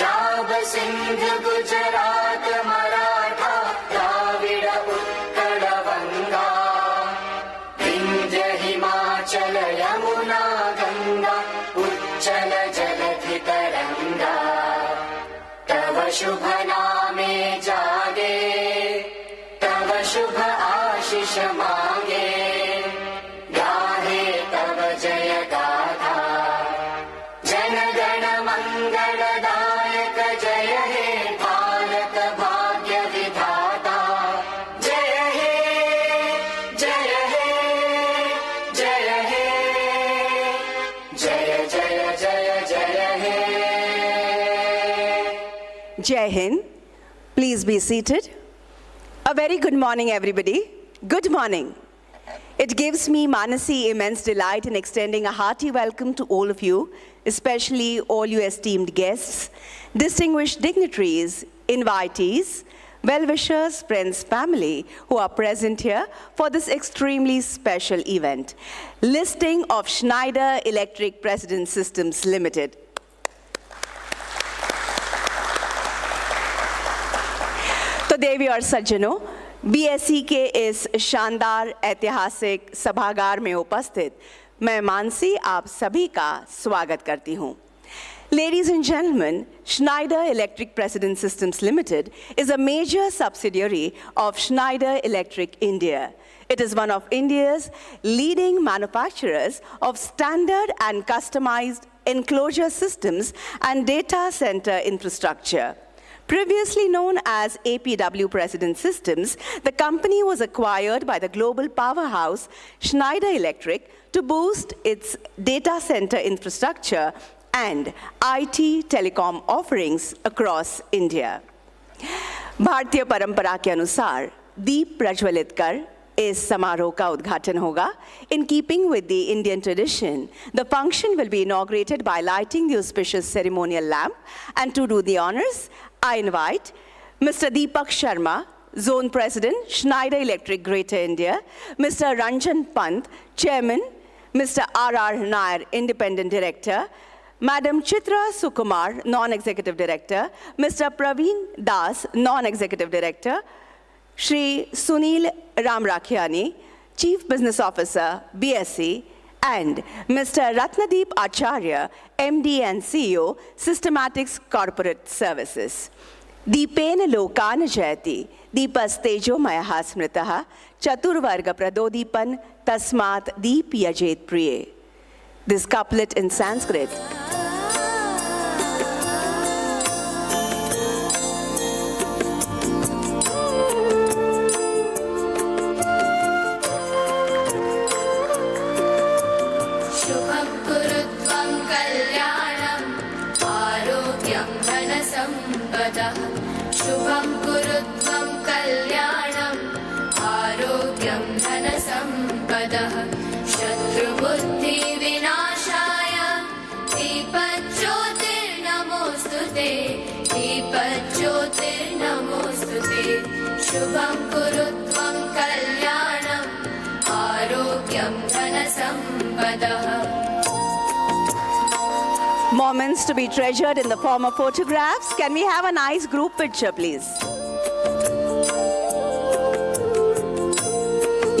पंजाब सिंध गुजरात मराठा द्राविड़ उत्कल वंगा विंध्य हिमाचल यमुना गंगा उच्चल जलधि तरंगा तव शुभ नामे जागे तव शुभ आशीष मांगे गाहे तव जय गाथा जन गण मंगलदायक जय हे भारत भाग्य विधाता जय हे जय हे जय हे जय जय जय जय हे Jai Hind. Please be seated. A very good morning, everybody. Good morning. It gives me, Manasi, immense delight in extending a hearty welcome to all of you, especially all you esteemed guests, distinguished dignitaries, invitees, well-wishers, friends, family who are present here for this extremely special event. Listing of Schneider Electric Precedence Systems Limited. तो देवी और सज्जनों, BSE के इस शानदार ऐतिहासिक सभागार में उपस्थित मैं मानसी आप सभी का स्वागत करती हूँ। Ladies and gentlemen, Schneider Electric Precedence Systems Limited is a major subsidiary of Schneider Electric India. It is one of India's leading manufacturers of standard and customized enclosure systems and data center infrastructure. Previously known as APW Precedence Systems, the company was acquired by the global powerhouse Schneider Electric to boost its data center infrastructure and IT telecom offerings across India. भारतीय परंपरा के अनुसार दीप प्रज्वलित कर इस समारोह का उद्घाटन होगा. In keeping with the Indian tradition, the function will be inaugurated by lighting the auspicious ceremonial lamp, and to do the honors, I invite Mr. Deepak Sharma, Zone President, Schneider Electric Greater India, Mr. Ranjan Pant, Chairman, Mr. R.R. Nair, Independent Director, Madam Chitra Sukumar, Non-Executive Director, Mr. Praveen Das, Non-Executive Director, Shri Sunil Ramrakhiani, Chief Business Officer, BSE, and Mr. Ratnadeep Acharya, MD and CEO, Systematics Corporate Services. Deepen Lokan Jayati, Deepastejo Mayaha Smritaha, Chaturvarga Pradodipan, Tasmat Deep Yajet Priye. This couplet in Sanskrit. शुभं कुरु त्वं कल्याणम् आरोग्यं धनसम्पदः शत्रुबुद्धिविनाशाय दीपज्योतिर्नमोऽस्तु ते दीपज्योतिर्नमोऽस्तु ते शुभं कुरु त्वं कल्याणम् आरोग्यं धनसम्पदः. Moments to be treasured in the form of photographs. Can we have a nice group picture, please?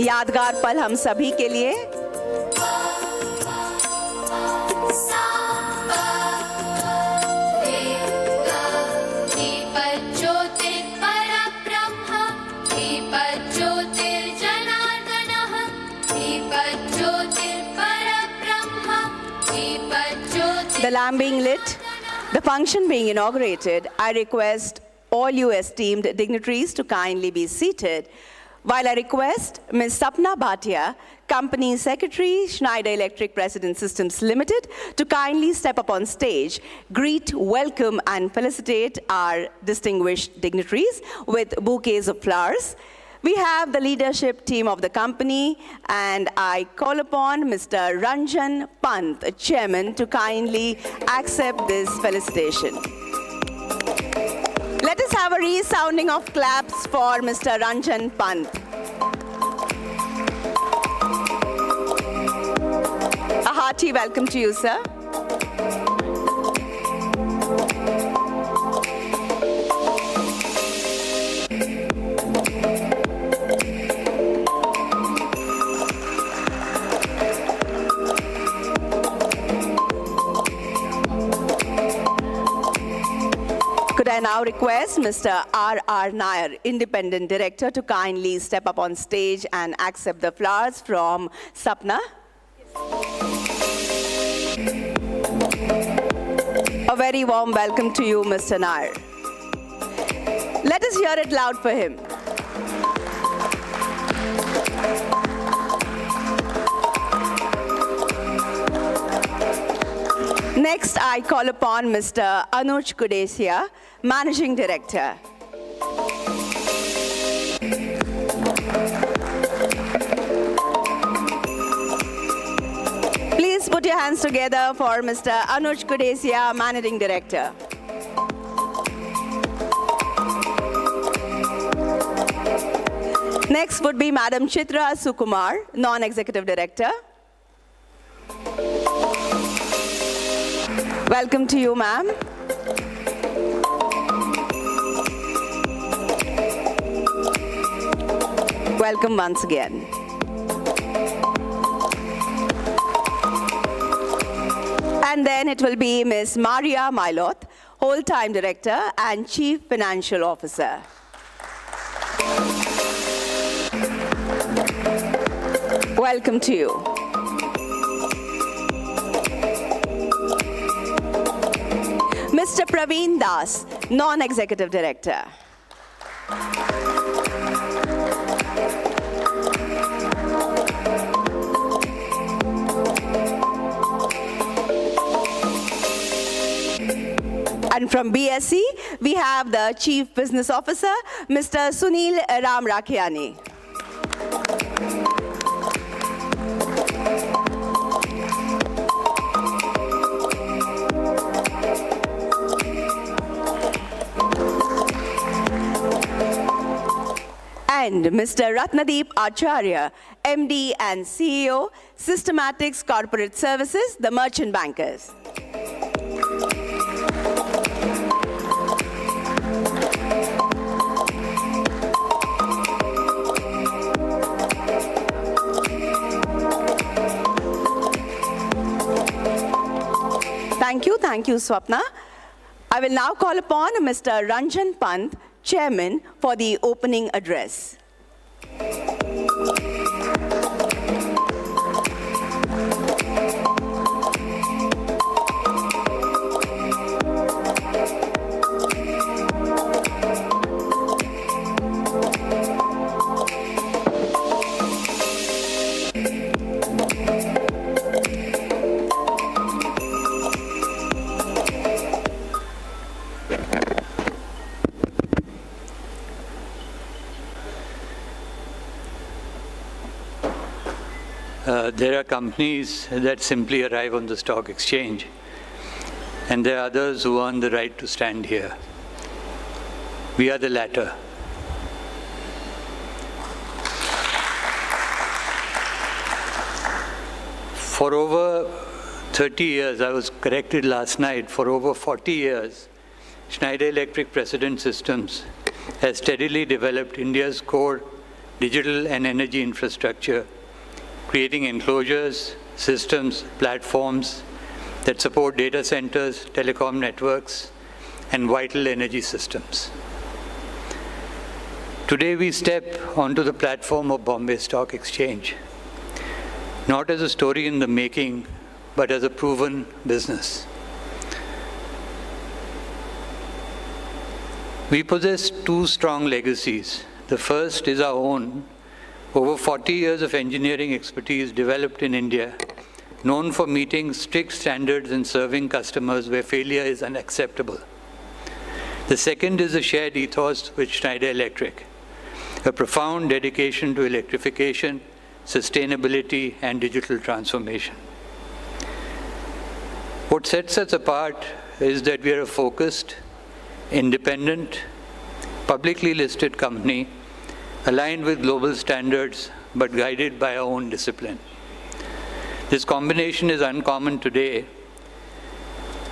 यादगार पल हम सभी के लिए. The lamp being lit, the function being inaugurated, I request all you esteemed dignitaries to kindly be seated, while I request Ms. Sapna Bhatia, Company Secretary, Schneider Electric Precedence Systems Limited, to kindly step up on stage, greet, welcome, and felicitate our distinguished dignitaries with bouquets of flowers. We have the leadership team of the company, and I call upon Mr. Ranjan Pant, Chairman, to kindly accept this felicitation. Let us have a resounding of claps for Mr. Ranjan Pant. A hearty welcome to you, sir. Could I now request Mr. R.R. Nair, Independent Director, to kindly step up on stage and accept the flowers from Sapna? A very warm welcome to you, Mr. Nair. Let us hear it loud for him. Next, I call upon Mr. Anuj Kudesia, Managing Director. Please put your hands together for Mr. Anuj Kudesia, Managing Director. Next would be Madam Chitra Sukumar, Non-Executive Director. Welcome to you, ma'am. Welcome once again. And then it will be Ms. Maria Milot, Whole-Time Director and Chief Financial Officer. Welcome to you. Mr. Praveen Das, Non-Executive Director. And from BSE, we have the Chief Business Officer, Mr. Sunil Ramrakhiani. And Mr. Ratnadeep Acharya, MD and CEO, Systematics Corporate Services, the Merchant Bankers. Thank you, Swapna. I will now call upon Mr. Ranjan Pant, Chairman, for the opening address. There are companies that simply arrive on the stock exchange, and there are others who earn the right to stand here. We are the latter. For over 30 years, I was corrected last night, for over 40 years, Schneider Electric Precedent Systems has steadily developed India's core digital and energy infrastructure, creating enclosures, systems, platforms that support data centers, telecom networks, and vital energy systems. Today we step onto the platform of Bombay Stock Exchange, not as a story in the making, but as a proven business. We possess two strong legacies. The first is our own, over 40 years of engineering expertise developed in India, known for meeting strict standards and serving customers where failure is unacceptable. The second is a shared ethos with Schneider Electric, a profound dedication to electrification, sustainability, and digital transformation. What sets us apart is that we are a focused, independent, publicly listed company aligned with global standards but guided by our own discipline. This combination is uncommon today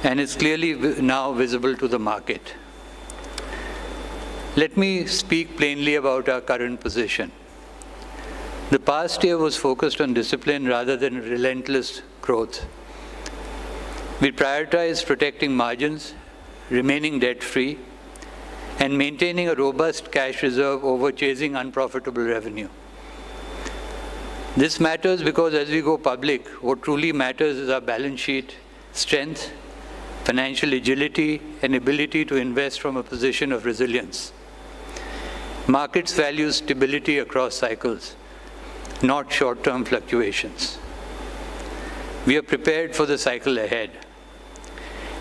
and is clearly now visible to the market. Let me speak plainly about our current position. The past year was focused on discipline rather than relentless growth. We prioritized protecting margins, remaining debt-free, and maintaining a robust cash reserve over chasing unprofitable revenue. This matters because as we go public, what truly matters is our balance sheet strength, financial agility, and ability to invest from a position of resilience. Markets value stability across cycles, not short-term fluctuations. We are prepared for the cycle ahead.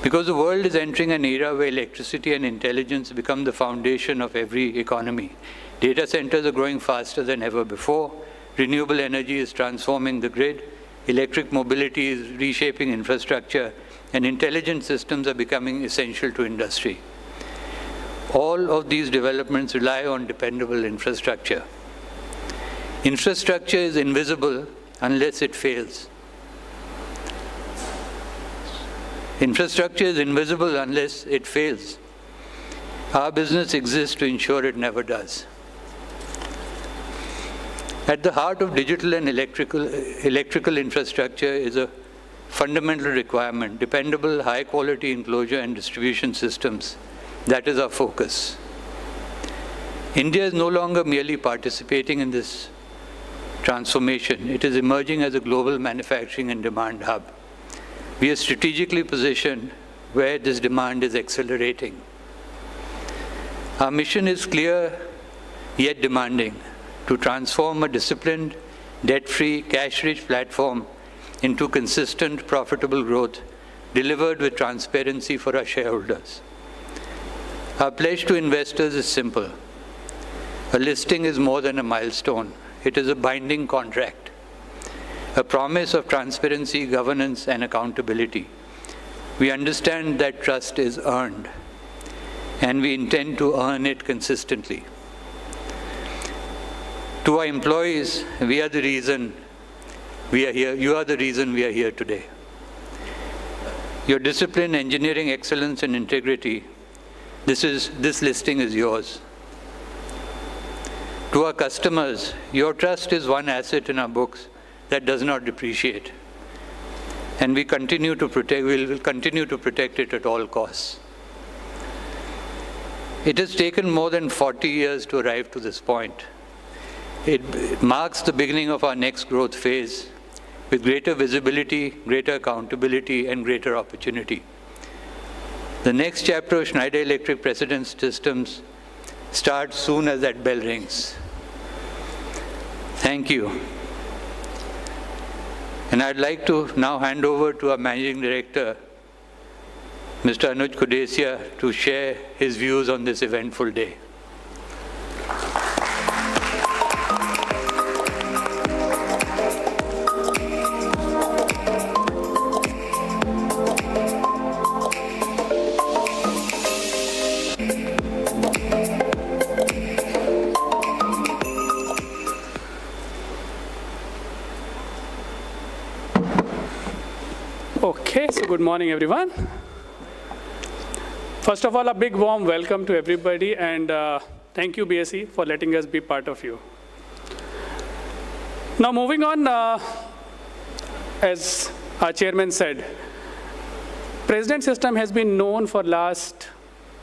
Because the world is entering an era where electricity and intelligence become the foundation of every economy. Data centers are growing faster than ever before. Renewable energy is transforming the grid. Electric mobility is reshaping infrastructure, and intelligent systems are becoming essential to industry. All of these developments rely on dependable infrastructure. Infrastructure is invisible unless it fails. Infrastructure is invisible unless it fails. Our business exists to ensure it never does. At the heart of digital and electrical infrastructure is a fundamental requirement, dependable, high-quality enclosure and distribution systems. That is our focus. India is no longer merely participating in this transformation. It is emerging as a global manufacturing and demand hub. We are strategically positioned where this demand is accelerating. Our mission is clear yet demanding: to transform a disciplined, debt-free, cash-rich platform into consistent, profitable growth delivered with transparency for our shareholders. Our pledge to investors is simple. A listing is more than a milestone. It is a binding contract, a promise of transparency, governance, and accountability. We understand that trust is earned, and we intend to earn it consistently. To our employees, we are the reason we are here. You are the reason we are here today. Your discipline, engineering excellence, and integrity, this listing is yours. To our customers, your trust is one asset in our books that does not depreciate. And we will continue to protect it at all costs. It has taken more than 40 years to arrive to this point. It marks the beginning of our next growth phase with greater visibility, greater accountability, and greater opportunity. The next chapter of Schneider Electric Precedence Systems starts soon as that bell rings. Thank you. And I'd like to now hand over to our Managing Director, Mr. Anuj Kudesia, to share his views on this eventful day. Okay, so good morning, everyone. First of all, a big warm welcome to everybody, and thank you, BSE, for letting us be part of you. Now, moving on, as our chairman said, President System has been known for last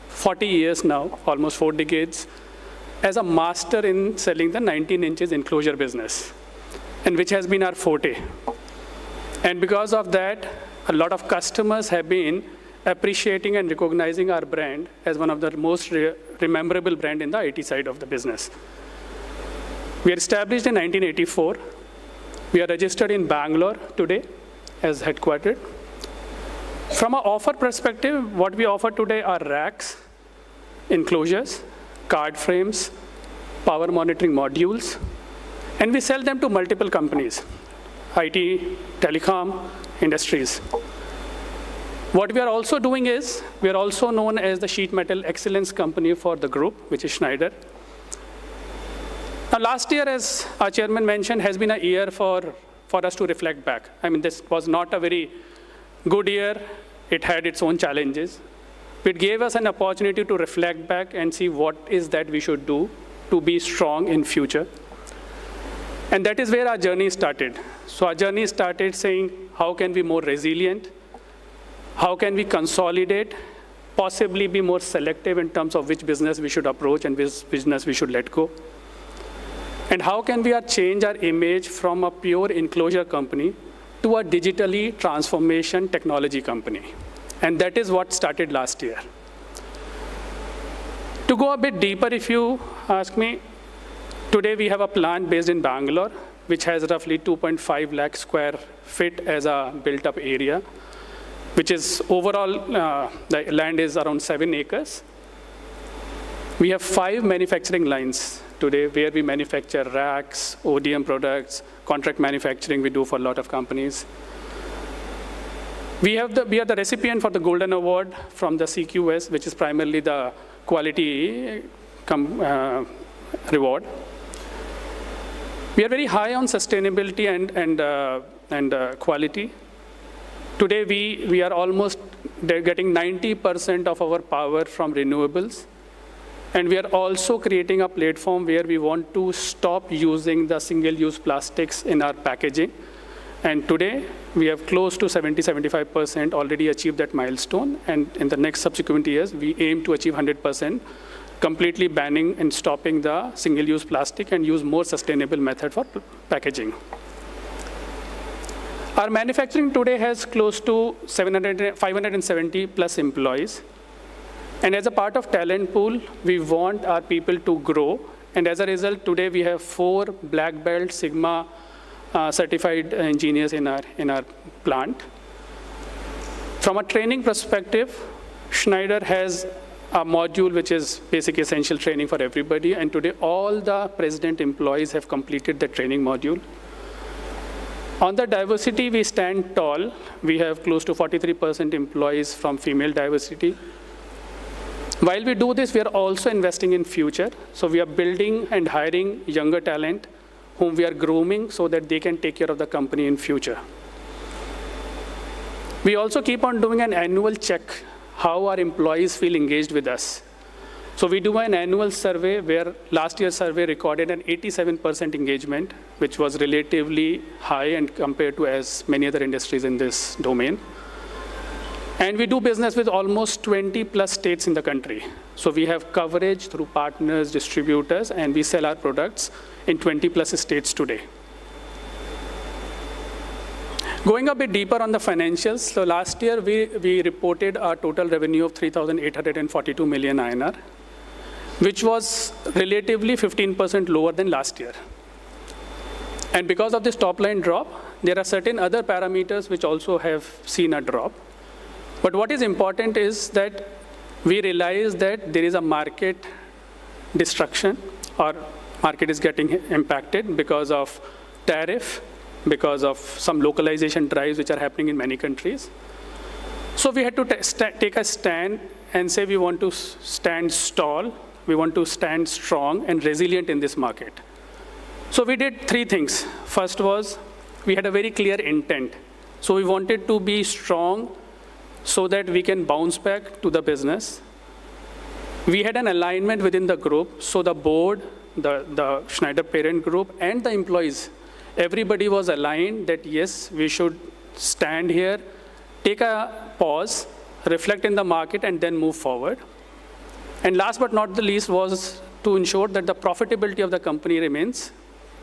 40 years now, almost 4 decades, as a master in selling the 19 inches enclosure business, and which has been our forte. And because of that, a lot of customers have been appreciating and recognizing our brand as one of the most rememberable brand in the IT side of the business. We are established in 1984. We are registered in Bangalore today as headquartered. From an offer perspective, what we offer today are racks, enclosures, card frames, power monitoring modules, and we sell them to multiple companies, IT, telecom, industries. What we are also doing is, we are also known as the sheet metal excellence company for the group, which is Schneider. Now, last year, as our chairman mentioned, has been a year for us to reflect back. I mean, this was not a very good year. It had its own challenges. It gave us an opportunity to reflect back and see what is that we should do to be strong in future. And that is where our journey started. So our journey started saying, how can we be more resilient? How can we consolidate possibly be more selective in terms of which business we should approach and which business we should let go? And how can we change our image from a pure enclosure company to a digitally transformation technology company? And that is what started last year. To go a bit deeper, if you ask me, today we have a plant based in Bangalore, which has roughly 2.5 lakh square feet as a built-up area, which is overall, the land is around 7 acres. We have 5 manufacturing lines today where we manufacture racks, ODM products, contract manufacturing we do for a lot of companies. We are the recipient for the Golden Award from the CQS, which is primarily the quality reward. We are very high on sustainability and quality. Today, we are almost getting 90% of our power from renewables. And we are also creating a platform where we want to stop using the single-use plastics in our packaging. And today, we have close to 70-75% already achieved that milestone. And in the next subsequent years, we aim to achieve 100%, completely banning and stopping the single-use plastic and use more sustainable method for packaging. Our manufacturing today has close to 570 plus employees. And as a part of talent pool, we want our people to grow. And as a result, today we have 4 black belt Sigma certified engineers in our plant. From a training perspective, Schneider has a module which is basic essential training for everybody. And today all the president employees have completed the training module. On the diversity, we stand tall. We have close to 43% employees from female diversity. While we do this, we are also investing in future. So we are building and hiring younger talent whom we are grooming so that they can take care of the company in future. We also keep on doing an annual check how our employees feel engaged with us. So we do an annual survey where last year's survey recorded an 87% engagement, which was relatively high and compared to as many other industries in this domain. And we do business with almost 20 plus states in the country. So we have coverage through partners, distributors, and we sell our products in 20 plus states today. Going a bit deeper on the financials, so last year we reported a total revenue of 3,842 million INR, which was relatively 15% lower than last year. And because of this top line drop, there are certain other parameters which also have seen a drop. But what is important is that we realize that there is a market destruction, or market is getting impacted because of tariff, because of some localization drives which are happening in many countries. So we had to take a stand and say we want to stand tall, we want to stand strong and resilient in this market. So we did 3 things. First was, we had a very clear intent. So we wanted to be strong so that we can bounce back to the business. We had an alignment within the group, so the board, the Schneider parent group, and the employees, everybody was aligned that yes, we should stand here, take a pause, reflect in the market, and then move forward. And last but not the least was to ensure that the profitability of the company remains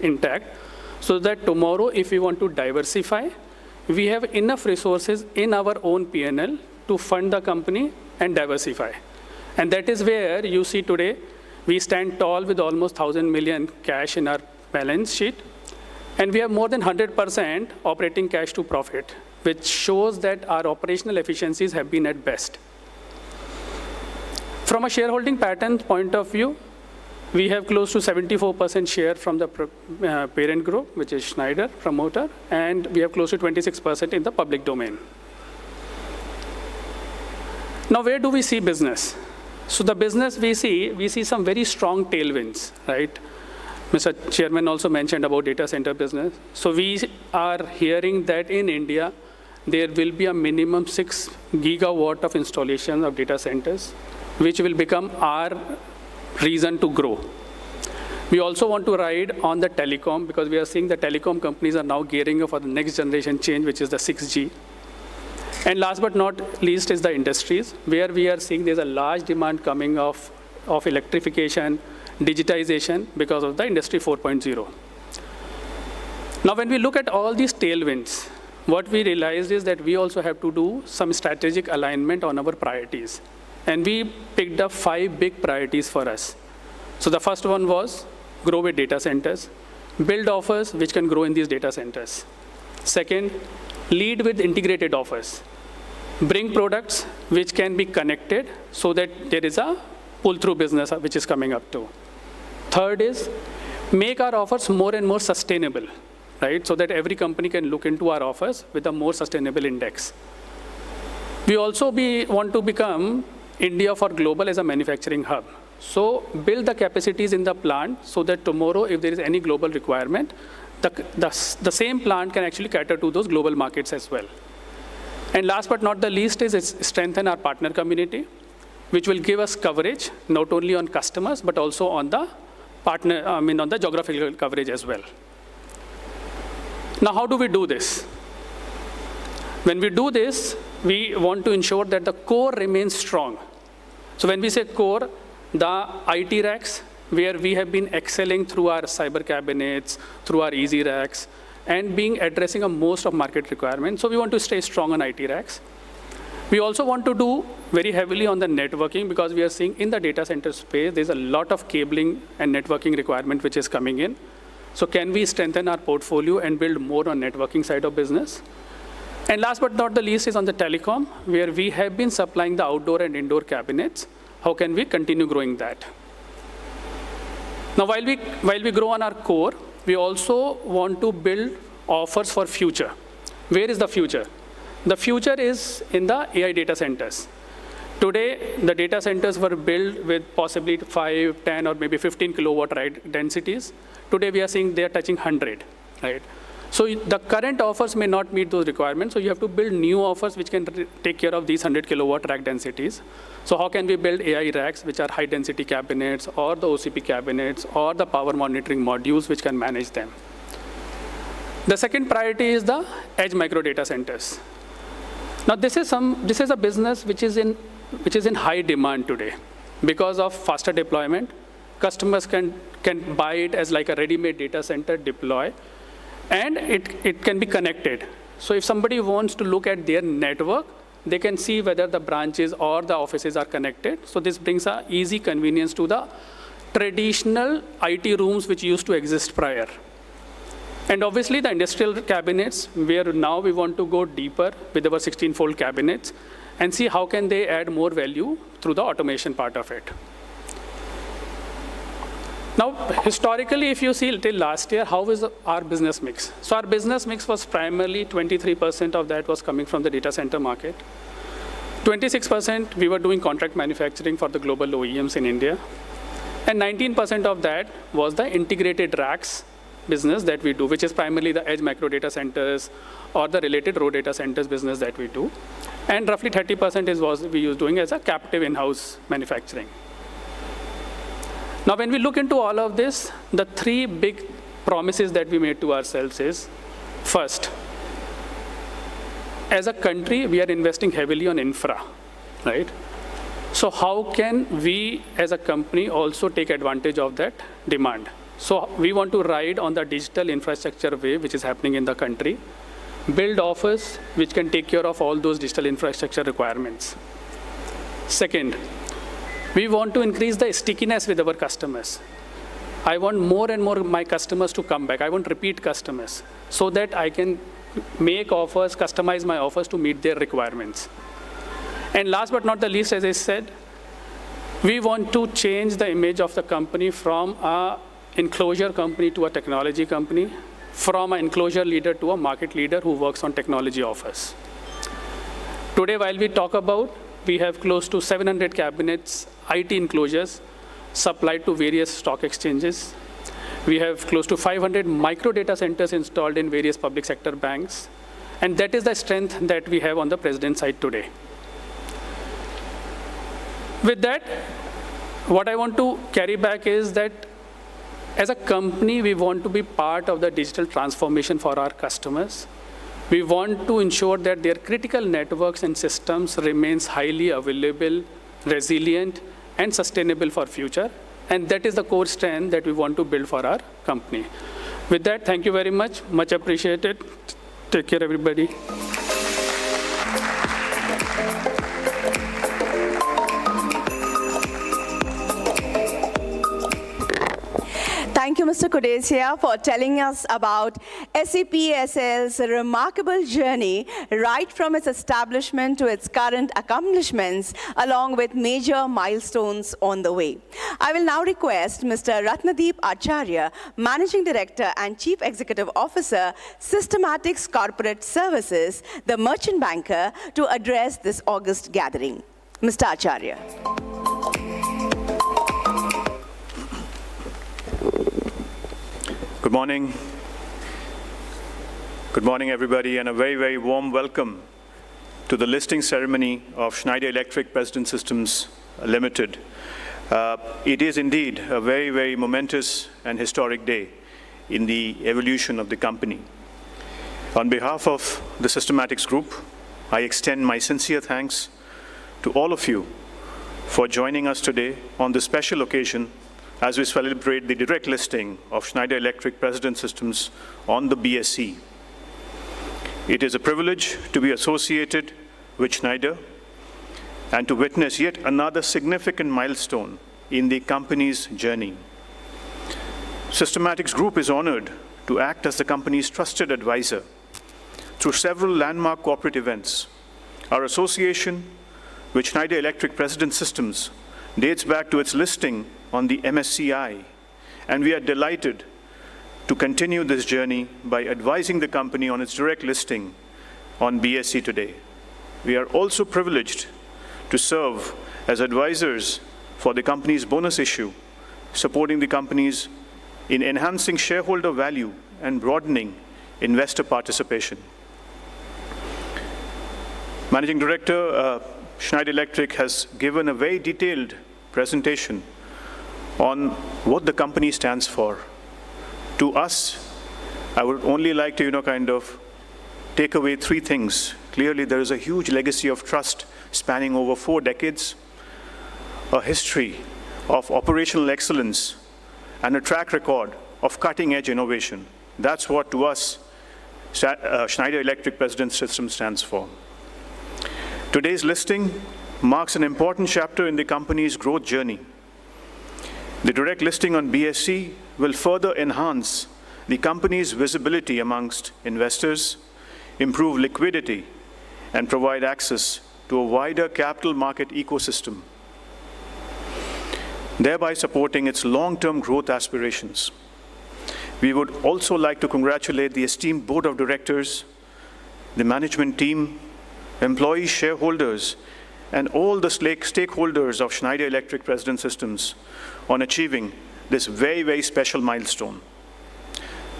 intact, so that tomorrow, if we want to diversify, we have enough resources in our own P&L to fund the company and diversify. And that is where you see today, we stand tall with almost 1,000 million cash in our balance sheet. And we have more than 100% operating cash to profit, which shows that our operational efficiencies have been at best. From a shareholding pattern point of view, we have close to 74% share from the parent group, which is Schneider, promoter, and we have close to 26% in the public domain. Now, where do we see business? So the business we see some very strong tailwinds, right? Mr. Chairman also mentioned about data center business. So we are hearing that in India, there will be a minimum 6 gigawatt of installation of data centers, which will become our reason to grow. We also want to ride on the telecom, because we are seeing the telecom companies are now gearing up for the next generation change, which is the 6G. And last but not least is the industries, where we are seeing there's a large demand coming of electrification, digitization because of the Industry 4.0. Now, when we look at all these tailwinds, what we realized is that we also have to do some strategic alignment on our priorities. And we picked up 5 big priorities for us. So the first one was grow with data centers, build offers which can grow in these data centers. Second, lead with integrated offers. Bring products which can be connected so that there is a pull-through business which is coming up too. Third is make our offers more and more sustainable, right? So that every company can look into our offers with a more sustainable index. We also want to become India for global as a manufacturing hub. So build the capacities in the plant so that tomorrow, if there is any global requirement, the same plant can actually cater to those global markets as well. And last but not the least is strengthen our partner community, which will give us coverage not only on customers but also on the on the geographical coverage as well. Now, how do we do this? When we do this, we want to ensure that the core remains strong. So when we say core, the IT racks, where we have been excelling through our cyber cabinets, through our easy racks, and addressing most of market requirements. So we want to stay strong on IT racks. We also want to do very heavily on the networking, because we are seeing in the data center space, there's a lot of cabling and networking requirement which is coming in. So can we strengthen our portfolio and build more on networking side of business? And last but not the least is on the telecom, where we have been supplying the outdoor and indoor cabinets. How can we continue growing that? Now, while we grow on our core, we also want to build offers for future. Where is the future? The future is in the AI data centers. Today, the data centers were built with possibly 5, 10, or maybe 15 kilowatt densities. Today, we are seeing they are touching 100, right? So the current offers may not meet those requirements, so you have to build new offers which can take care of these 100 kilowatt rack densities. So how can we build AI racks, which are high density cabinets, or the OCP cabinets, or the power monitoring modules which can manage them? The second priority is the edge micro data centers. Now this is a business which is in high demand today because of faster deployment. Customers can buy it as like a ready-made data center deploy, and it can be connected. So if somebody wants to look at their network, they can see whether the branches or the offices are connected. So this brings an easy convenience to the traditional IT rooms which used to exist prior. And obviously the industrial cabinets, where now we want to go deeper with our 16-fold cabinets and see how can they add more value through the automation part of it. Now, historically, if you see till last year, how is our business mix? So our business mix was primarily 23% of that was coming from the data center market. 26% we were doing contract manufacturing for the global OEMs in India. And 19% of that was the integrated racks business that we do, which is primarily the edge micro data centers or the related row data centers business that we do. And roughly 30% is what we were doing as a captive in-house manufacturing. Now, when we look into all of this, the 3 big promises that we made to ourselves is, first, as a country, we are investing heavily on infra, right? So how can we, as a company, also take advantage of that demand? So we want to ride on the digital infrastructure wave, which is happening in the country, build offers which can take care of all those digital infrastructure requirements. Second, we want to increase the stickiness with our customers. I want more and more my customers to come back. I want repeat customers so that I can make offers, customize my offers to meet their requirements. And last but not the least, as I said, we want to change the image of the company from an enclosure company to a technology company, from an enclosure leader to a market leader who works on technology offers. Today, while we talk about, we have close to 700 cabinets, IT enclosures supplied to various stock exchanges. We have close to 500 micro data centers installed in various public sector banks. And that is the strength that we have on the president's side today. With that, what I want to carry back is that as a company, we want to be part of the digital transformation for our customers. We want to ensure that their critical networks and systems remains highly available, resilient, and sustainable for future. And that is the core strength that we want to build for our company. With that, thank you very much. Much appreciated. Take care, everybody. Thank you, Mr. Kodesia, for telling us about SAPSL's remarkable journey right from its establishment to its current accomplishments, along with major milestones on the way. I will now request Mr. Ratnadeep Acharya, Managing Director and Chief Executive Officer, Systematics Corporate Services, the merchant banker, to address this August gathering. Mr. Acharya. Good morning. Good morning, everybody, and a very, very warm welcome to the listing ceremony of Schneider Electric President Systems Limited. It is indeed a very, very momentous and historic day in the evolution of the company. On behalf of the Systematics Group, I extend my sincere thanks to all of you for joining us today on this special occasion as we celebrate the direct listing of Schneider Electric President Systems on the BSE. It is a privilege to be associated with Schneider and to witness yet another significant milestone in the company's journey. Systematics Group is honored to act as the company's trusted advisor through several landmark corporate events. Our association with Schneider Electric President Systems dates back to its listing on the MSCI, and we are delighted to continue this journey by advising the company on its direct listing on BSE today. We are also privileged to serve as advisors for the company's bonus issue, supporting the companies in enhancing shareholder value and broadening investor participation. Managing Director, Schneider Electric has given a very detailed presentation on what the company stands for. To us, I would only like to, take away three things. Clearly, there is a huge legacy of trust spanning over 4 decades, a history of operational excellence, and a track record of cutting-edge innovation. That's what, to us, Schneider Electric President Systems stands for. Today's listing marks an important chapter in the company's growth journey. The direct listing on BSE will further enhance the company's visibility amongst investors, improve liquidity, and provide access to a wider capital market ecosystem, thereby supporting its long-term growth aspirations. We would also like to congratulate the esteemed Board of Directors, the management team, employees, shareholders, and all the stakeholders of Schneider Electric President Systems on achieving this very, very special milestone.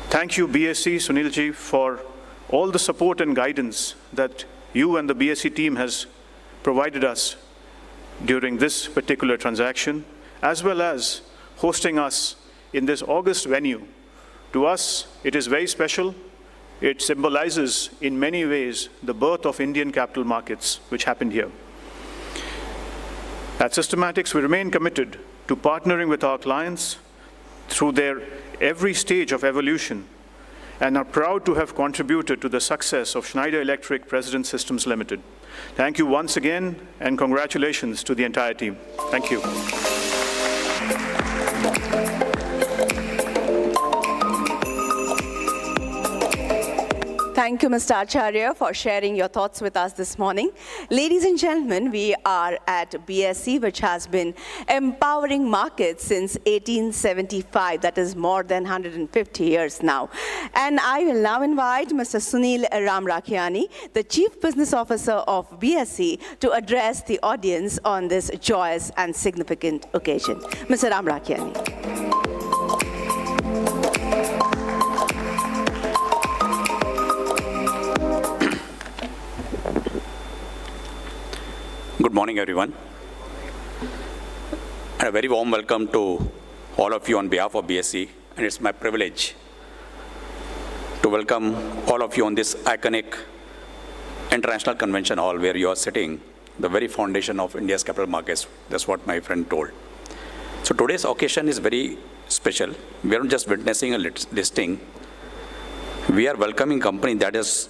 Thank you, BSE, Sunilji, for all the support and guidance that you and the BSE team has provided us during this particular transaction, as well as hosting us in this August venue. To us, it is very special. It symbolizes, in many ways, the birth of Indian capital markets, which happened here. At Systematics, we remain committed to partnering with our clients through their every stage of evolution and are proud to have contributed to the success of Schneider Electric President Systems Limited. Thank you once again, and congratulations to the entire team. Thank you. Thank you, Mr. Acharya, for sharing your thoughts with us this morning. Ladies and gentlemen, we are at BSE, which has been empowering markets since 1875. That is more than 150 years now. And I will now invite Mr. Sunil Ramrakhiani, the Chief Business Officer of BSE, to address the audience on this joyous and significant occasion. Mr. Ramrakhiani. Good morning, everyone. And a very warm welcome to all of you on behalf of BSE, and it's my privilege to welcome all of you on this iconic international convention hall where you are sitting, the very foundation of India's capital markets. That's what my friend told. So today's occasion is very special. We are not just witnessing a listing. We are welcoming a company that has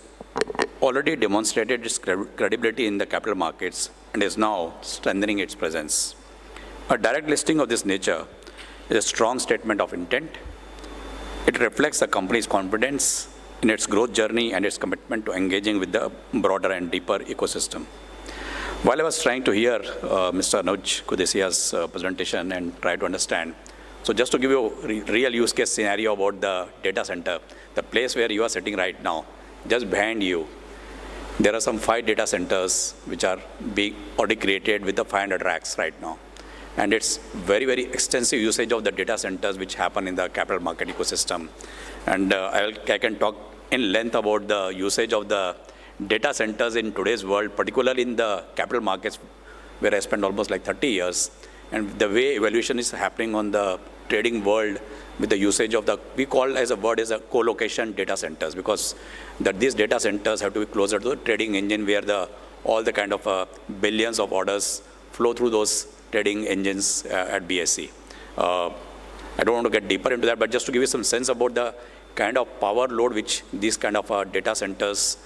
already demonstrated its credibility in the capital markets and is now strengthening its presence. A direct listing of this nature is a strong statement of intent. It reflects the company's confidence in its growth journey and its commitment to engaging with the broader and deeper ecosystem. While I was trying to hear Mr. Anuj Kudesia's presentation and try to understand, so just to give you a real use case scenario about the data center, the place where you are sitting right now, just behind you, there are some 5 data centers which are being already created with the 500 racks right now. And it's very, very extensive usage of the data centers which happen in the capital market ecosystem. And I can talk in length about the usage of the data centers in today's world, particularly in the capital markets, where I spent almost like 30 years. And the way evaluation is happening on the trading world with the usage of the, we call as a word as a co-location data centers, because these data centers have to be closer to the trading engine where all the kind of billions of orders flow through those trading engines at BSE. I don't want to get deeper into that, but just to give you some sense about the kind of power load which these kind of data centers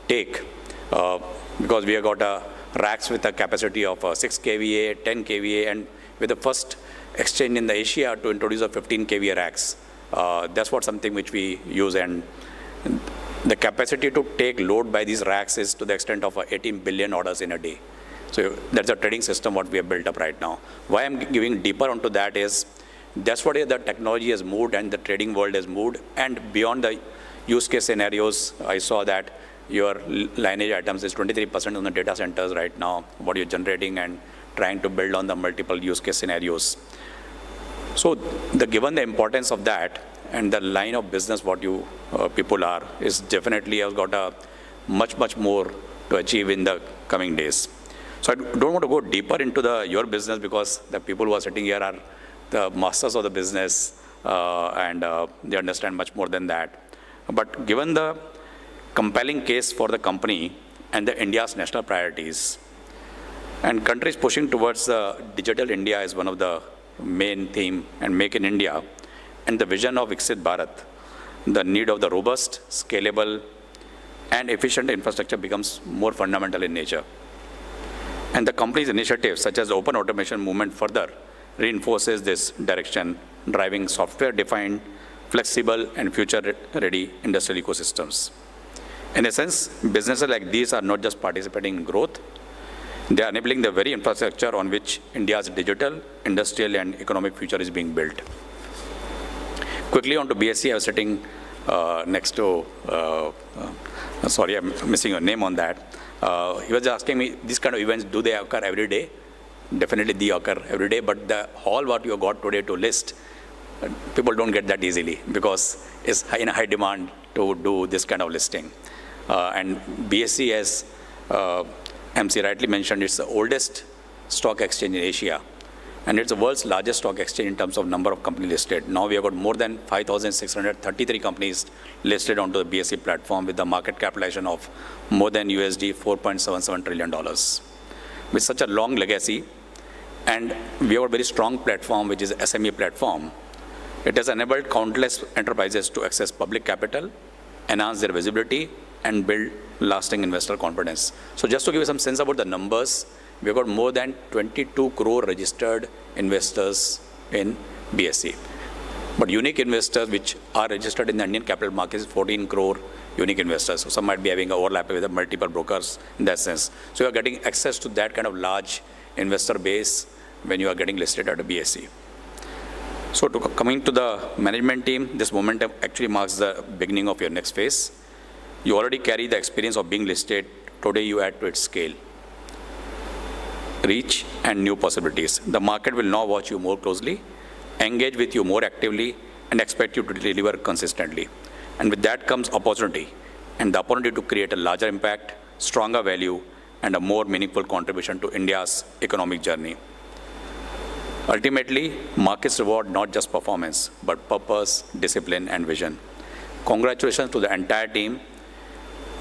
take, because we have got racks with a capacity of 6 kVA, 10 kVA, and with the first exchange in the Asia to introduce a 15 kVA racks. That's what something which we use, and the capacity to take load by these racks is to the extent of 18 billion orders in a day. So that's a trading system what we have built up right now. Why I'm giving deeper onto that is, that's what the technology has moved and the trading world has moved. And beyond the use case scenarios, I saw that your lineage items is 23% on the data centers right now, what you're generating and trying to build on the multiple use case scenarios. So given the importance of that and the line of business what you people are, is definitely has got a much more to achieve in the coming days. So I don't want to go deeper into your business, because the people who are sitting here are the masters of the business and they understand much more than that. But given the compelling case for the company and the India's national priorities, and countries pushing towards digital India is one of the main theme, and Make in India, and the vision of Viksit Bharat, the need of the robust, scalable, and efficient infrastructure becomes more fundamental in nature. And the company's initiatives, such as the open automation movement, further reinforces this direction, driving software-defined, flexible, and future-ready industrial ecosystems. In a sense, businesses like these are not just participating in growth, they are enabling the very infrastructure on which India's digital, industrial, and economic future is being built. Quickly on to BSE, I was sitting next to, sorry, I'm missing your name on that. He was asking me, these kind of events, do they occur every day? Definitely they occur every day, but the hall what you got today to list, people don't get that easily, because it's in high demand to do this kind of listing. And BSE, as MC rightly mentioned, it's the oldest stock exchange in Asia, and it's the world's largest stock exchange in terms of number of companies listed. Now we have got more than 5,633 companies listed onto the BSE platform with the market capitalization of more than USD $4.77 trillion. With such a long legacy, and we have a very strong platform, which is SME platform, it has enabled countless enterprises to access public capital, enhance their visibility, and build lasting investor confidence. So just to give you some sense about the numbers, we've got more than 22 crore registered investors in BSE. But unique investors which are registered in the Indian capital markets is 14 crore unique investors. So some might be having an overlap with the multiple brokers in that sense. So you are getting access to that kind of large investor base when you are getting listed at a BSE. So coming to the management team, this momentum actually marks the beginning of your next phase. You already carry the experience of being listed. Today you add to its scale, reach, and new possibilities. The market will now watch you more closely, engage with you more actively, and expect you to deliver consistently. And with that comes opportunity, and the opportunity to create a larger impact, stronger value, and a more meaningful contribution to India's economic journey. Ultimately, markets reward not just performance, but purpose, discipline, and vision. congratulations to the entire team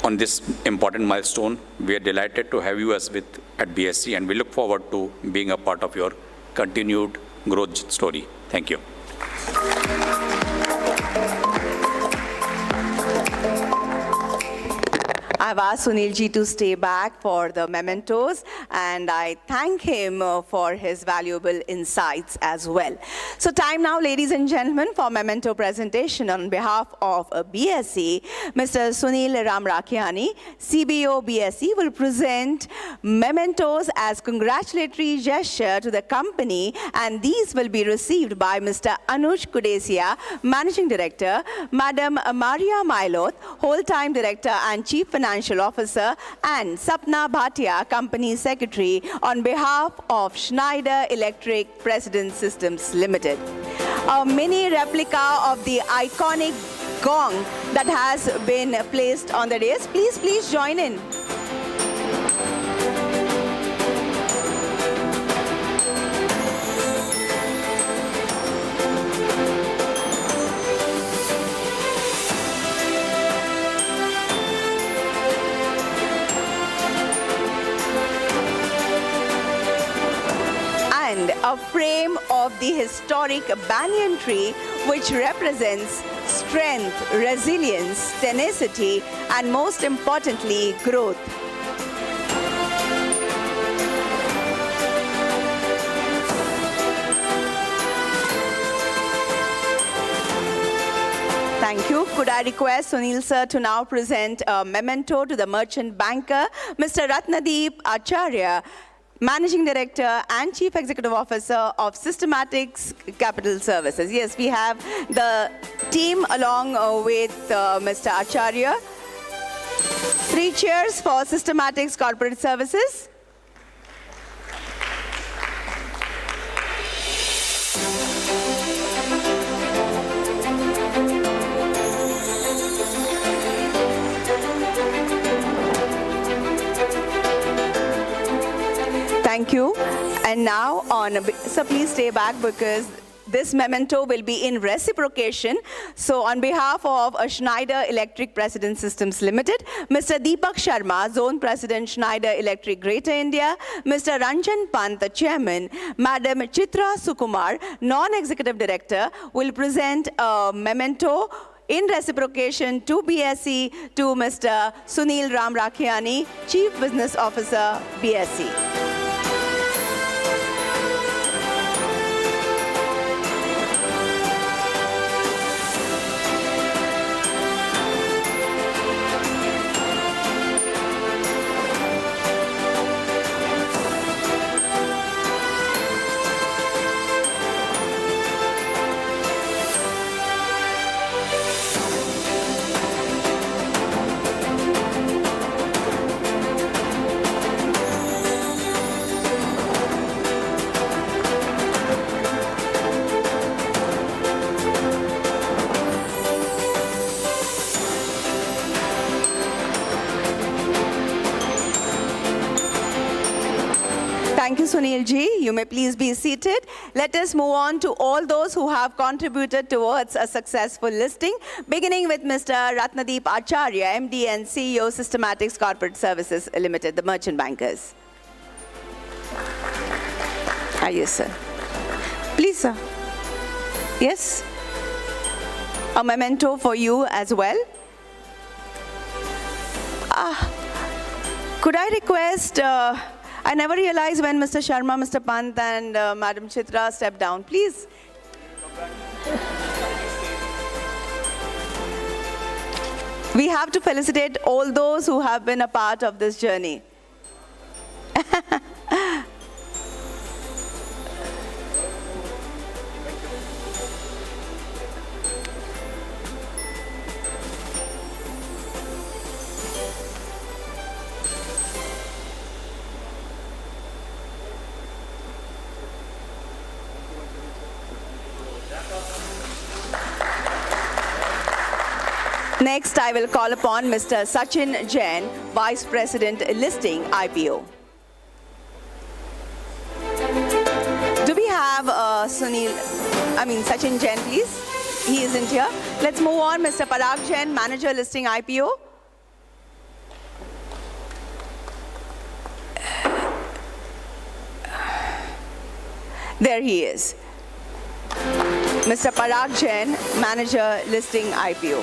on this important milestone. We are delighted to have you at BSE, and we look forward to being a part of your continued growth story. Thank you. I've asked Sunil ji to stay back for the mementos, and I thank him for his valuable insights as well. So time now, ladies and gentlemen, for memento presentation on behalf of BSE, Mr. Sunil Ramrakhiani, CBO BSE, will present mementos as congratulatory gesture to the company, and these will be received by Mr. Anuj Kudesia, Managing Director, Madam Maria Milot, Whole-Time Director and Chief Financial Officer, and Sapna Bhatia, Company Secretary, on behalf of Schneider Electric President Systems Limited. A mini replica of the iconic gong that has been placed on the dais. Please join in. And a frame of the historic banyan tree, which represents strength, resilience, tenacity, and most importantly, growth. Thank you. Could I request Sunil sir to now present a memento to the merchant banker, Mr. Ratnadeep Acharya, Managing Director and Chief Executive Officer of Systematics Capital Services. Yes, we have the team along with Mr. Acharya. 3 cheers for Systematics Corporate Services. Thank you. And now so please stay back because this memento will be in reciprocation. So on behalf of Schneider Electric President Systems Limited, Mr. Deepak Sharma, Zone President, Schneider Electric Greater India, Mr. Ranjan Pant, the Chairman, Madam Chitra Sukumar, Non-Executive Director, will present a memento in reciprocation to BSE to Mr. Sunil Ramrakhiani, Chief Business Officer, BSE. Thank you, Sunil ji. You may please be seated. Let us move on to all those who have contributed towards a successful listing, beginning with Mr. Ratnadeep Acharya, MD and CEO, Systematics Corporate Services Limited, the merchant bankers. Yes, sir. Please, sir. Yes? A memento for you as well. Could I request... I never realized when Mr. Sharma, Mr. Pant and Madam Chitra stepped down. Please. We have to felicitate all those who have been a part of this journey. Next, I will call upon Mr. Sachin Jain, Vice President Listing IPO. Do we have Sachin Jain, please? he isn't here. Let's move on. Mr. Parag Jain, Manager Listing IPO. There he is. Mr. Parag Jain, Manager Listing IPO.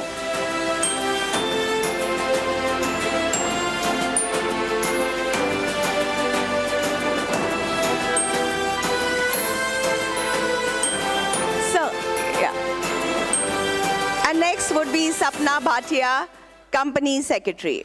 So, yeah. And next would be Sapna Bhatia, Company Secretary.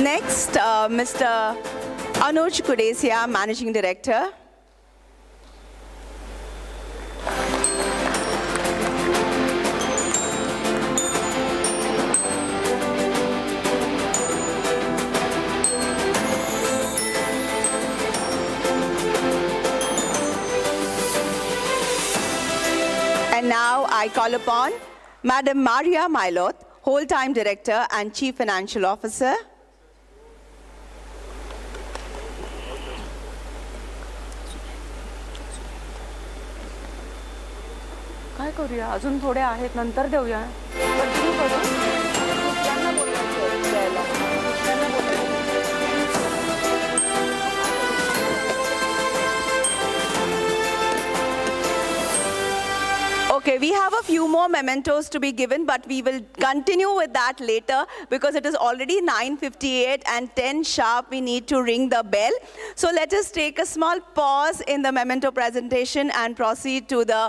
Next, Mr. Anuj Kudesia, Managing Director. And now I call upon Madam Maria Milot, Whole-Time Director and Chief Financial Officer. काय करूया अजून थोडे आहेत नंतर देऊया continue करू दुसऱ्यांना बोलायचं द्यायला दुसऱ्यांना बोलायचं Okay, we have a few more mementos to be given, but we will continue with that later because it is already 9:58 and 10 sharp we need to ring the bell. So let us take a small pause in the memento presentation and proceed to the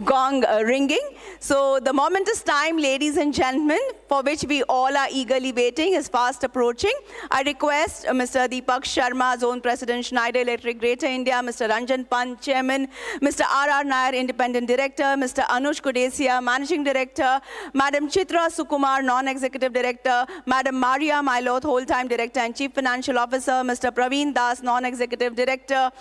gong ringing. So the momentous time, ladies and gentlemen, for which we all are eagerly waiting is fast approaching. I request Mr. Deepak Sharma, Zone President, Schneider Electric Greater India, Mr. Ranjan Pant, Chairman, Mr. R.R. Nair, Independent Director, Mr. Anuj Kudesia, Managing Director, Madam Chitra Sukumar, Non-Executive Director, Madam Maria Milot, Whole-Time Director and Chief Financial Officer, Mr. Praveen Das, Non-Executive Director,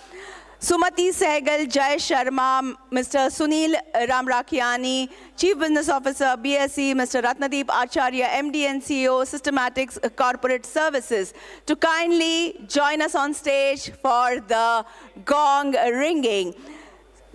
Sumati Sehgal, Jai Sharma, Mr. Sunil Ramrakhiani, Chief Business Officer, BSE, Mr. Ratnadeep Acharya, MD and CEO, Systematics Corporate Services, to kindly join us on stage for the gong ringing.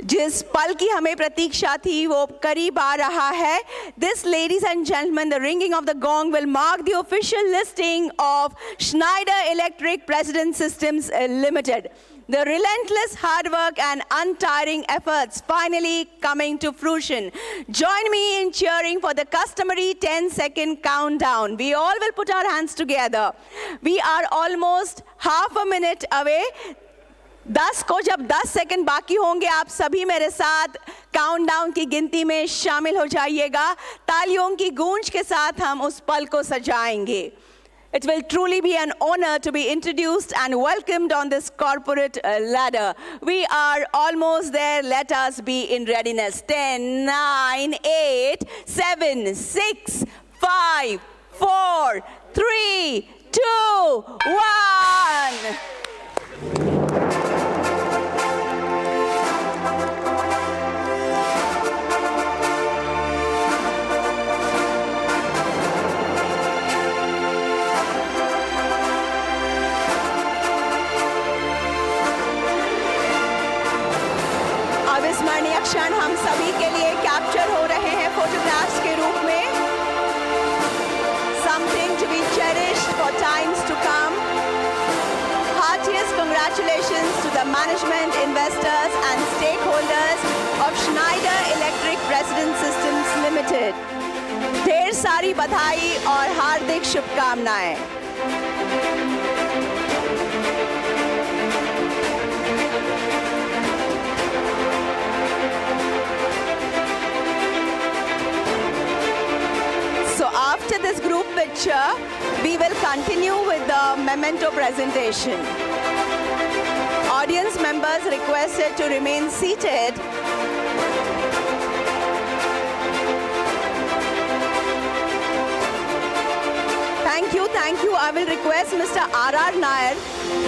जिस पल की हमें प्रतीक्षा थी वो करीब आ रहा है. This, ladies and gentlemen, the ringing of the gong will mark the official listing of Schneider Electric President Systems Limited. The relentless hard work and untiring efforts finally coming to fruition. Join me in cheering for the customary 10-second countdown. We all will put our hands together. We are almost half a minute away. 10 को जब 10 second बाकी होंगे आप सभी मेरे साथ countdown की गिनती में शामिल हो जाइएगा. तालियों की गूंज के साथ हम उस पल को सजाएंगे. It will truly be an honor to be introduced and welcomed on this corporate ladder. We are almost there. Let us be in readiness. 10, 9, 8, 7, 6, 5, 4, 3, 2, 1. अविस्मरणीय क्षण हम सभी के लिए कैप्चर हो रहे हैं फोटोग्राफ्स के रूप में. Something to be cherished for times to come. Heartiest congratulations to the management, investors and stakeholders of Schneider Electric President Systems Limited. ढेर सारी बधाई और हार्दिक शुभकामनाएं. So after this group picture, we will continue with the memento presentation. Audience members requested to remain seated. Thank you, thank you. I will request Mr. R.R. Nair,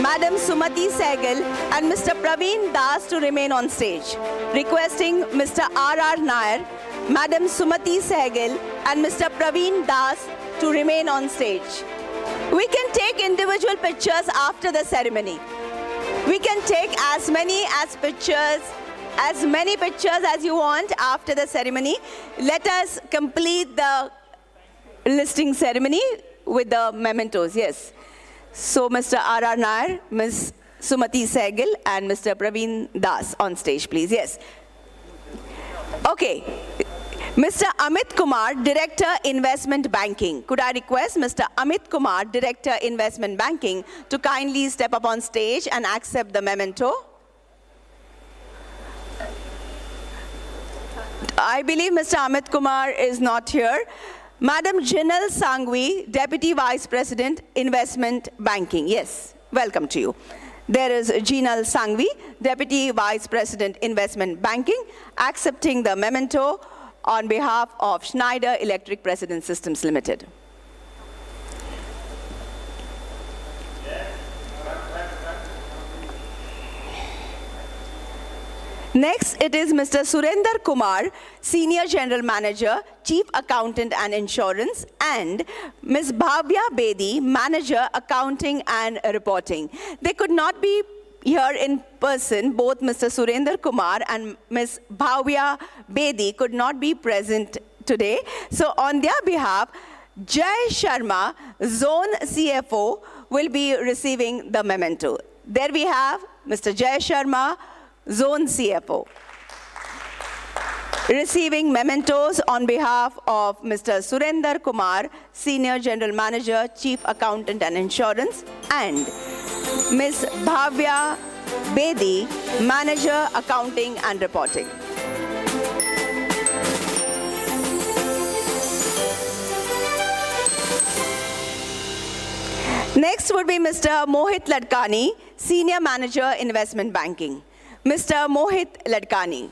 Madam Sumati Sehgal, and Mr. Praveen Das to remain on stage. Requesting Mr. R.R. Nair, Madam Sumati Sehgal, and Mr. Praveen Das to remain on stage. We can take individual pictures after the ceremony. We can take as many pictures as you want after the ceremony. Let us complete the listing ceremony with the mementos, yes. So Mr. R.R. Nair, Ms. Sumati Sehgal, and Mr. Praveen Das on stage, please, yes. Okay. Mr. Amit Kumar, Director, Investment Banking. Could I request Mr. Amit Kumar, Director, Investment Banking, to kindly step up on stage and accept the memento? I believe Mr. Amit Kumar is not here. Madam Jinal Sangvi, Deputy Vice President, Investment Banking. Yes, welcome to you. There is Jinal Sangvi, Deputy Vice President, Investment Banking, accepting the memento on behalf of Schneider Electric Precedent Systems Limited. Next, it is Mr. Surinder Kumar, Senior General Manager, Chief Accountant and Insurance, and Ms. Bhavya Bedi, Manager, Accounting and Reporting. They could not be here in person. Both Mr. Surinder Kumar and Ms. Bhavya Bedi could not be present today. So on their behalf, Jai Sharma, Zone CFO, will be receiving the memento. There we have Mr. Jai Sharma, Zone CFO, receiving mementos on behalf of Mr. Surinder Kumar, Senior General Manager, Chief Accountant and Insurance, and Ms. Bhavya Bedi, Manager, Accounting and Reporting. Next would be Mr. Mohit Ladkani, Senior Manager, Investment Banking. Mr. Mohit Ladkani.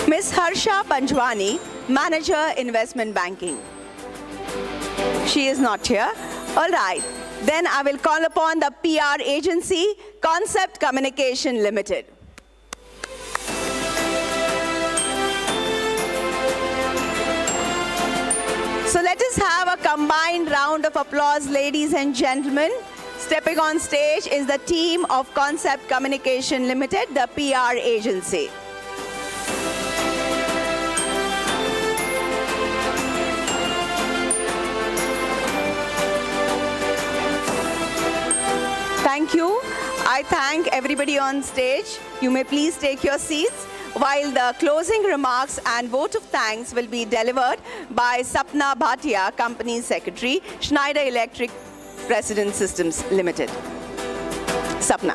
Ms. Harsha Panjwani, Manager, Investment Banking. She is not here. All right. Then I will call upon the PR agency, Concept Communication Limited. So let us have a combined round of applause, ladies and gentlemen. Stepping on stage is the team of Concept Communication Limited, the PR agency. Thank you. I thank everybody on stage. You may please take your seats while the closing remarks and vote of thanks will be delivered by Sapna Bhatia, Company Secretary, Schneider Electric Precedent Systems Limited. Sapna.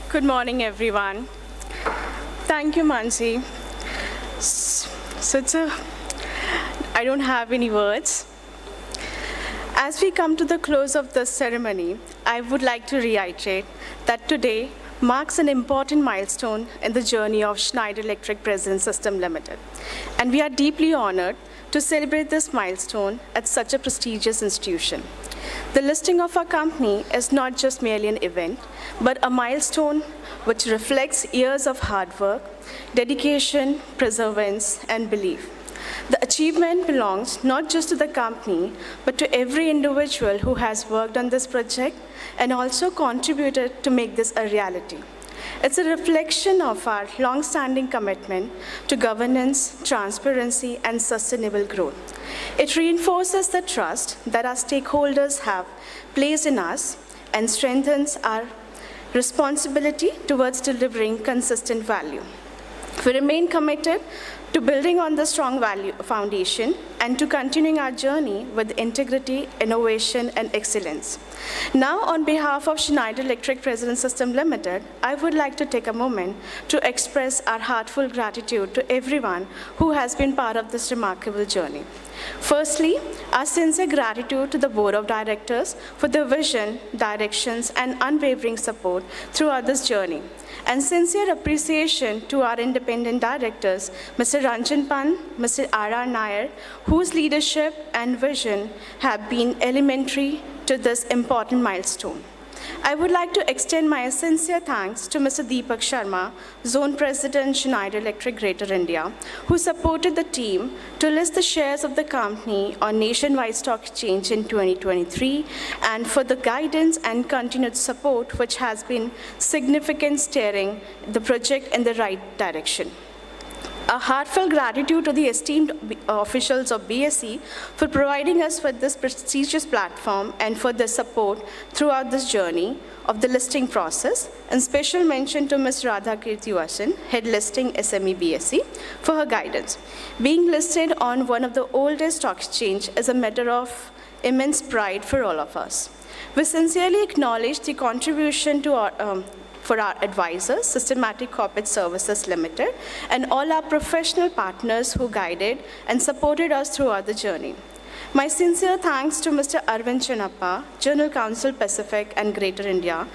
Good morning, everyone. Thank you, Mansi. I don't have any words. As we come to the close of this ceremony, I would like to reiterate that today marks an important milestone in the journey of Schneider Electric Precedent System Limited. And we are deeply honored to celebrate this milestone at such a prestigious institution. The listing of our company is not just merely an event, but a milestone which reflects years of hard work, dedication, perseverance, and belief. The achievement belongs not just to the company, but to every individual who has worked on this project and also contributed to make this a reality. It's a reflection of our long-standing commitment to governance, transparency, and sustainable growth. It reinforces the trust that our stakeholders have placed in us and strengthens our responsibility towards delivering consistent value. We remain committed to building on the strong value foundation and to continuing our journey with integrity, innovation, and excellence. Now, on behalf of Schneider Electric Presence System Limited, I would like to take a moment to express our heartfelt gratitude to everyone who has been part of this remarkable journey. Firstly, our sincere gratitude to the Board of Directors for their vision, directions, and unwavering support throughout this journey. And sincere appreciation to our independent directors, Mr. Ranjan Pan, Mr. R.R. Nair, whose leadership and vision have been elementary to this important milestone. I would like to extend my sincere thanks to Mr. Deepak Sharma, Zone President, Schneider Electric Greater India, who supported the team to list the shares of the company on nationwide stock exchange in 2023, and for the guidance and continued support which has been significant steering the project in the right direction. A heartfelt gratitude to the esteemed officials of BSE for providing us with this prestigious platform and for their support throughout this journey of the listing process, and special mention to Ms. Radha Kirti Vasan, Head Listing SME BSE, for her guidance. Being listed on one of the oldest stock exchange is a matter of immense pride for all of us. We sincerely acknowledge the contribution to our for our advisors, Systematic Corporate Services Limited, and all our professional partners who guided and supported us throughout the journey. My sincere thanks to Mr. Arvind Chinappa, General Counsel Pacific and Greater India,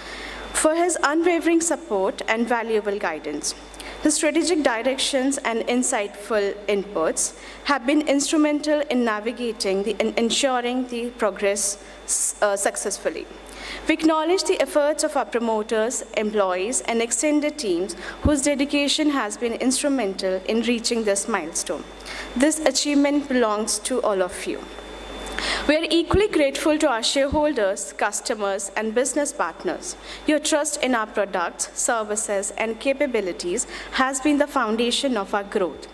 for his unwavering support and valuable guidance. His strategic directions and insightful inputs have been instrumental in navigating and ensuring the progress successfully. We acknowledge the efforts of our promoters, employees, and extended teams whose dedication has been instrumental in reaching this milestone. This achievement belongs to all of you. We are equally grateful to our shareholders, customers, and business partners. Your trust in our products, services, and capabilities has been the foundation of our growth.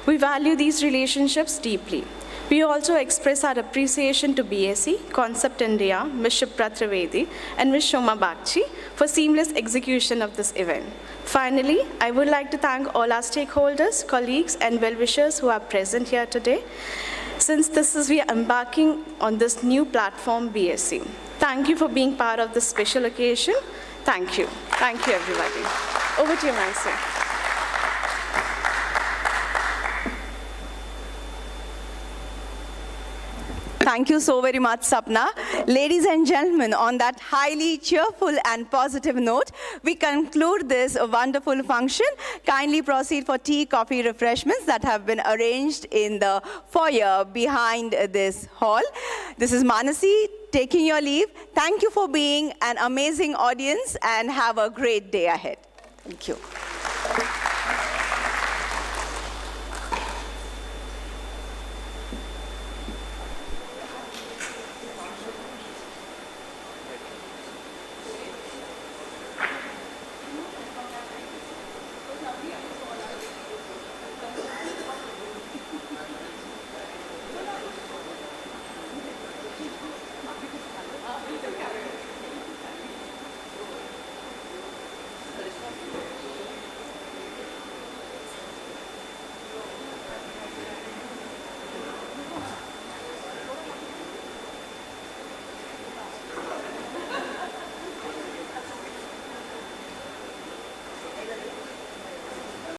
We value these relationships deeply. We also express our appreciation to BSE, Concept India, Ms. Shipra Trivedi, and Ms. Shoma Bagchi for seamless execution of this event. Finally, I would like to thank all our stakeholders, colleagues, and well-wishers who are present here today, since we are embarking on this new platform, BSE. Thank you for being part of this special occasion. Thank you. Thank you, everybody. Over to you, Nancy. Thank you so very much, Sapna. Ladies and gentlemen, on that highly cheerful and positive note, we conclude this wonderful function. Kindly proceed for tea, coffee, refreshments that have been arranged in the foyer behind this hall. This is Manasi taking your leave. Thank you for being an amazing audience and have a great day ahead. Thank you.